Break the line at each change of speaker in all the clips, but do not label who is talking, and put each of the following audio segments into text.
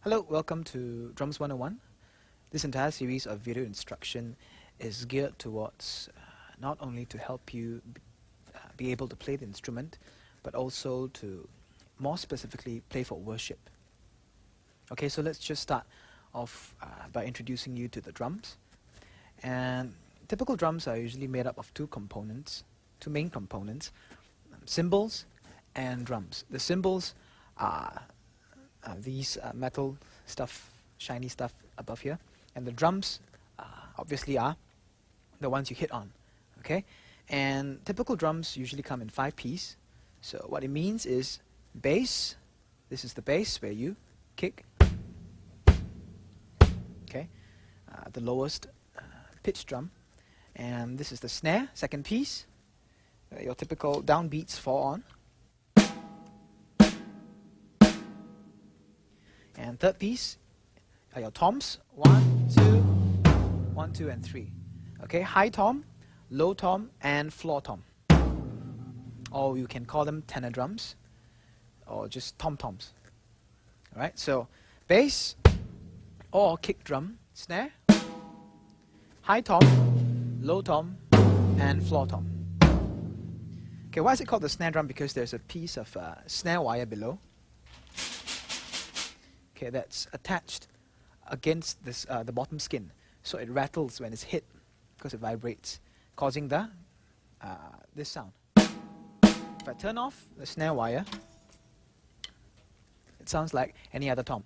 Hello, welcome to Drums 101. This entire series of video instruction is geared towards not only to help you be able to play the instrument, but also to more specifically play for worship. Okay, so let's just start off by introducing you to the drums. And typical drums are usually made up of two main components, cymbals and drums. The cymbals are these metal stuff, shiny stuff above here, and the drums obviously are the ones you hit on. Okay, and typical drums usually come in 5-piece. So what it means is bass. This is the bass where you kick. Okay, the lowest pitch drum, and this is the snare, second piece. Your typical downbeats fall on. And third piece are your toms, 1, 2, and 3. Okay, high tom, low tom, and floor tom. Or you can call them tenor drums, or just tom-toms. Alright, so bass or kick drum, snare, high tom, low tom, and floor tom. Okay, why is it called the snare drum? Because there's a piece of snare wire below. Okay, that's attached against this the bottom skin, so it rattles when it's hit because it vibrates, causing the this sound. If I turn off the snare wire, it sounds like any other tom.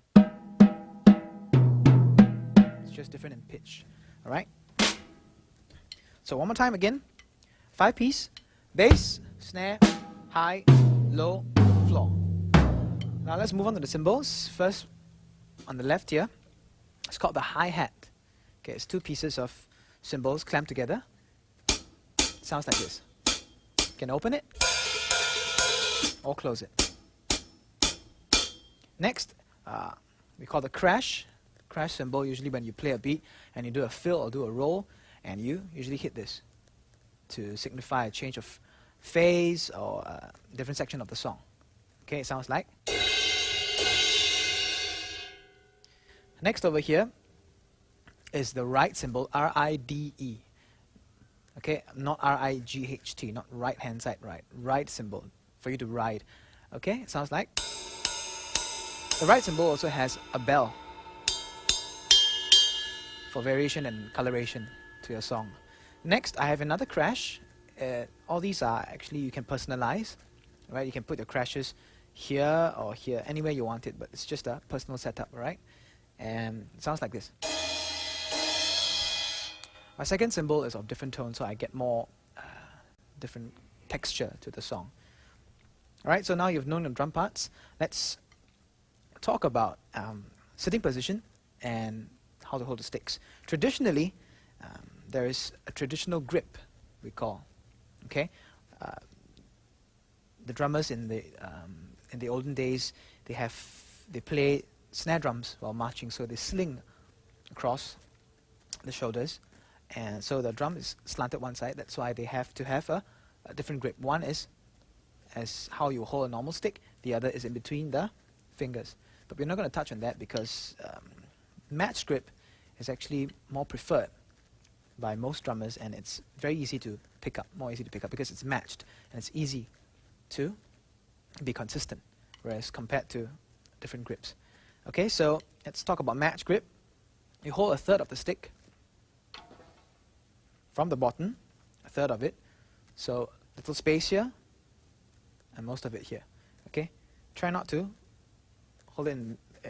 It's just different in pitch. All right. So one more time again: 5-piece, bass, snare, high, low, floor. Now let's move on to the cymbals. First, on the left here, it's called the hi-hat. Okay, it's 2 pieces of cymbals clamped together. It sounds like this. You can open it or close it. Next, we call the crash cymbal. Usually when you play a beat and you do a fill or do a roll, and you usually hit this to signify a change of phase or a different section of the song. Okay, it sounds like. Next over here is the ride cymbal, R-I-D-E. Okay, not R-I-G-H-T, not right hand side ride cymbal, for you to ride. Okay, it sounds like. The ride cymbal also has a bell for variation and coloration to your song. Next, I have another crash. All these are actually, you can personalize. Right, you can put your crashes here or here, anywhere you want it, but it's just a personal setup, right? And it sounds like this. My second cymbal is of different tones, so I get more different texture to the song. Alright, so now you've known the drum parts. Let's talk about sitting position and how to hold the sticks. Traditionally, there is a traditional grip, we call. Okay, the drummers in the olden days, they play snare drums while marching, so they sling across the shoulders, and so the drum is slanted one side. That's why they have to have a different grip. One is as how you hold a normal stick, the other is in between the fingers. But we're not going to touch on that because matched grip is actually more preferred by most drummers, and it's very easy to pick up, more easy to pick up because it's matched and it's easy to be consistent, whereas compared to different grips. Okay, so let's talk about match grip. You hold a third of the stick from the bottom, a third of it. So little space here, and most of it here. Okay, try not to hold it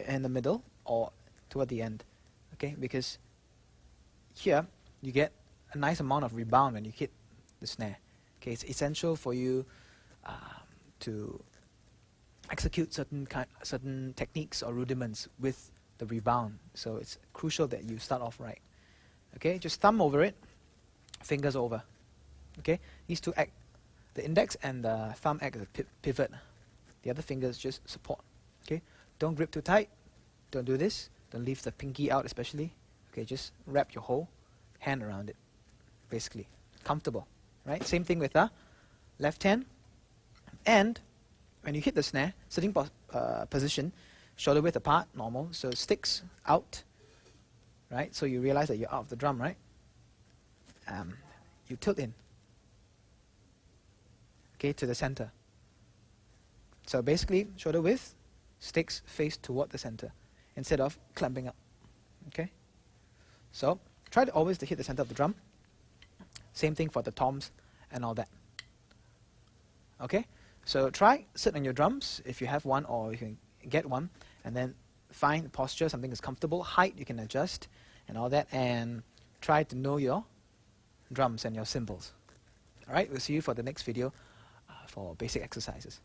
in the middle or toward the end. Okay, because here you get a nice amount of rebound when you hit the snare. Okay, it's essential for you to execute certain techniques or rudiments with the rebound. So it's crucial that you start off right. Okay, just thumb over it, fingers over. Okay, these two act, the index and the thumb act as a pivot. The other fingers just support. Okay, don't grip too tight. Don't do this. Don't leave the pinky out especially. Okay, just wrap your whole hand around it. Basically, comfortable. Right. Same thing with the left hand. And when you hit the snare, sitting position, shoulder width apart, normal. So sticks out, right? So you realize that you're out of the drum, right? You tilt in, okay, to the center. So basically, shoulder width, sticks face toward the center instead of clamping up, okay? So try to always hit the center of the drum. Same thing for the toms and all that. Okay, so try sit on your drums if you have one, or you can get one, and then find posture, something that's comfortable. Height you can adjust and all that, and try to know your drums and your cymbals. Alright, we'll see you for the next video for basic exercises.